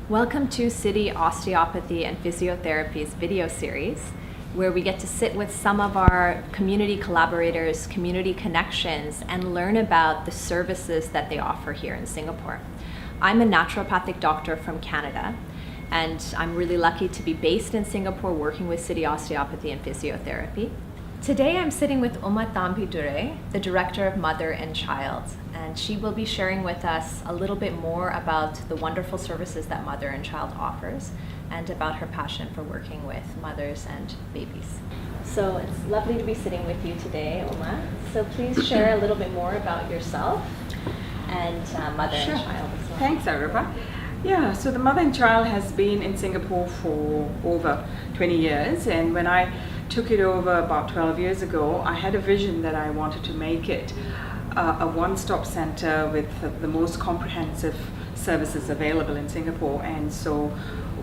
Welcome to City Osteopathy and Physiotherapy's video series, where we get to sit with some of our community collaborators, community connections, and learn about the services that they offer here in Singapore. I'm a naturopathic doctor from Canada, and I'm really lucky to be based in Singapore working with City Osteopathy and Physiotherapy. Today I'm sitting with Uma Thampi-Dure, the Director of Mother and Child, and she will be sharing with us a little bit more about the wonderful services that Mother and Child offers and about her passion for working with mothers and babies. So it's lovely to be sitting with you today, Uma. So please share a little bit more about yourself and Mother and Child as well. Thanks, Sairupa. Yeah, so the Mother and Child has been in Singapore for over 20 years, and when I took it over about 12 years ago, I had a vision that I wanted to make it a one-stop center with the most comprehensive services available in Singapore. And so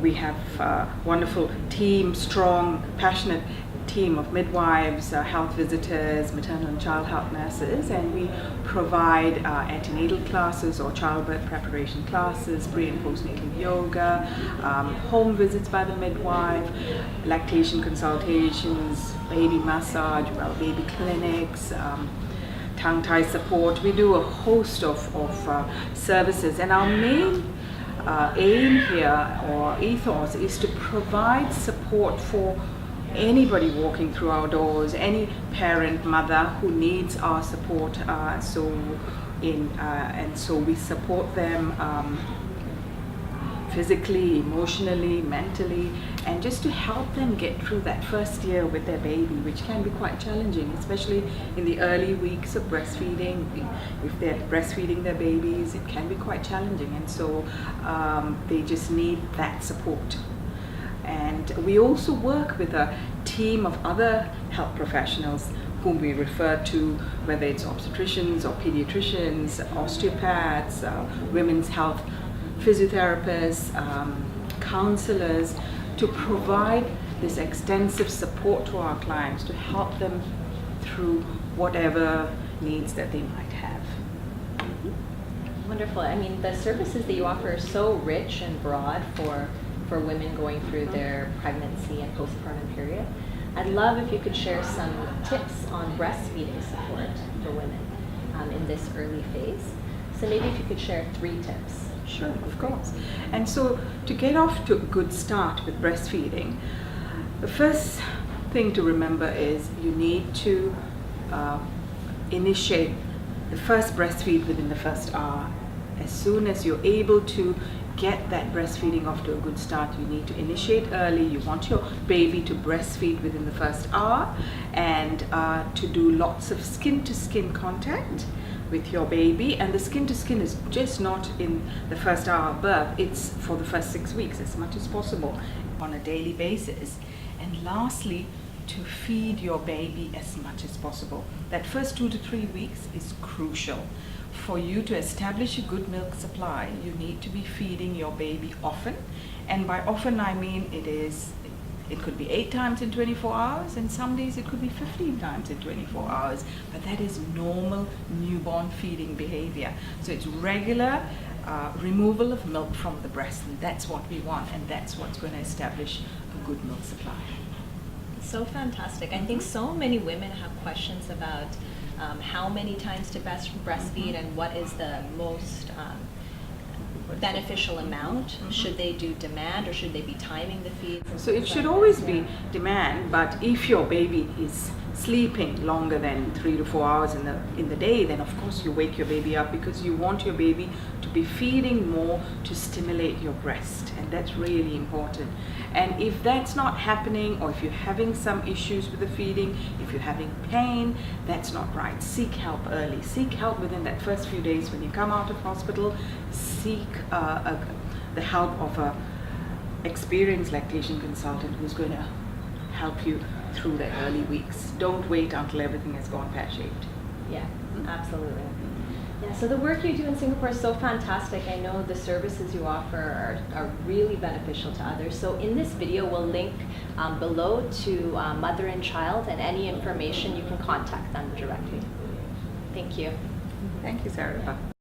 we have a wonderful team, strong, passionate team of midwives, health visitors, maternal and child health nurses, and we provide antenatal classes or childbirth preparation classes, pre and postnatal yoga, home visits by the midwife, lactation consultations, baby massage, well, baby clinics, tongue tie support. We do a host of services, and our main aim here or ethos is to provide support for anybody walking through our doors, any parent, mother who needs our support. And so we support them physically, emotionally, mentally, and just to help them get through that first year with their baby, which can be quite challenging, especially in the early weeks of breastfeeding. If they're breastfeeding their babies, it can be quite challenging, and so they just need that support. And we also work with a team of other health professionals whom we refer to, whether it's obstetricians or pediatricians, osteopaths, women's health physiotherapists, counselors, to provide this extensive support to our clients to help them through whatever needs that they might have. Wonderful. I mean, the services that you offer are so rich and broad for women going through their pregnancy and postpartum period. I'd love if you could share some tips on breastfeeding support for women in this early phase. So maybe if you could share 3 tips. Sure, of course. And so to get off to a good start with breastfeeding, the first thing to remember is you need to initiate the first breastfeed within the first hour. As soon as you're able to get that breastfeeding off to a good start, you need to initiate early. You want your baby to breastfeed within the first hour, and to do lots of skin-to-skin contact with your baby. And the skin-to-skin is just not in the first hour of birth, it's for the first 6 weeks as much as possible on a daily basis. And lastly, to feed your baby as much as possible. That first 2 to 3 weeks is crucial. For you to establish a good milk supply, you need to be feeding your baby often. And by often, I mean it could be 8 times in 24 hours, and some days it could be 15 times in 24 hours. But that is normal newborn feeding behavior. So it's regular removal of milk from the breast, and that's what we want, and that's what's going to establish a good milk supply. So fantastic. I think so many women have questions about how many times to breastfeed and what is the most beneficial amount. Should they do demand or should they be timing the feeds? So it should always be demand, but if your baby is sleeping longer than 3 to 4 hours in the day, then of course you wake your baby up, because you want your baby to be feeding more to stimulate your breast, and that's really important. And if that's not happening, or if you're having some issues with the feeding, if you're having pain, that's not right. Seek help early. Seek help within that first few days when you come out of hospital. Seek the help of a experienced lactation consultant who's going to help you through the early weeks. Don't wait until everything has gone pear-shaped. Yeah, absolutely. Yeah, so the work you do in Singapore is so fantastic. I know the services you offer are really beneficial to others. So in this video, we'll link below to Mother and Child, and any information you can contact them directly. Thank you. Thank you, Sairupa.